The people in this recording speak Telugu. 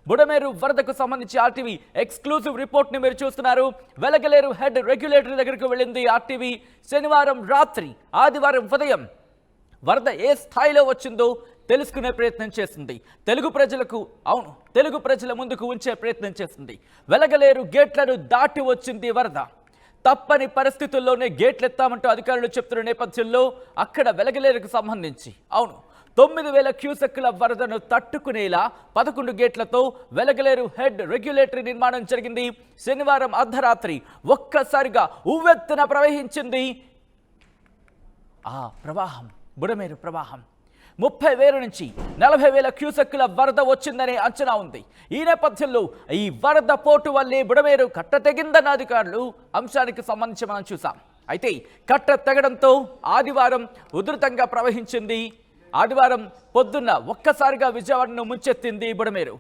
బుడమేరు వరదకు సంబంధించి ఆర్టీవీ ఎక్స్క్లూజివ్ రిపోర్ట్ ని మీరు చూస్తున్నారు. వెలగలేరు హెడ్ రెగ్యులేటరీ దగ్గరకు వెళ్ళింది ఆర్టీవీ. శనివారం రాత్రి ఆదివారం ఉదయం వరద ఏ స్థాయిలో వచ్చిందో తెలుసుకునే ప్రయత్నం చేసింది. తెలుగు ప్రజల ముందుకు ఉంచే ప్రయత్నం చేసింది. వెలగలేరు గేట్లను దాటి వచ్చింది వరద. తప్పని పరిస్థితుల్లోనే గేట్లు ఎత్తామంటూ అధికారులు చెప్తున్న నేపథ్యంలో అక్కడ వెలగలేరుకు సంబంధించి 9,000 క్యూసెక్కుల వరదను తట్టుకునేలా 11 గేట్లతో వెలగలేరు హెడ్ రెగ్యులేటరీ నిర్మాణం జరిగింది. శనివారం అర్ధరాత్రి ఒక్కసారిగా ఉవ్వెత్తున ప్రవహించింది ఆ ప్రవాహం, బుడమేరు ప్రవాహం. 30,000 నుంచి 40,000 క్యూసెక్కుల వరద వచ్చిందనే అంచనా ఉంది. ఈ నేపథ్యంలో ఈ వరద పోటు వల్లే బుడమేరు కట్ట తెగిందన్న అధికారులు అంశానికి సంబంధించి మనం చూసాం. అయితే కట్ట తెగడంతో ఆదివారం ఉధృతంగా ప్రవహించింది. ఆదివారం పొద్దున్న ఒక్కసారిగా విజయవాడను ముంచెత్తింది బుడమేరు.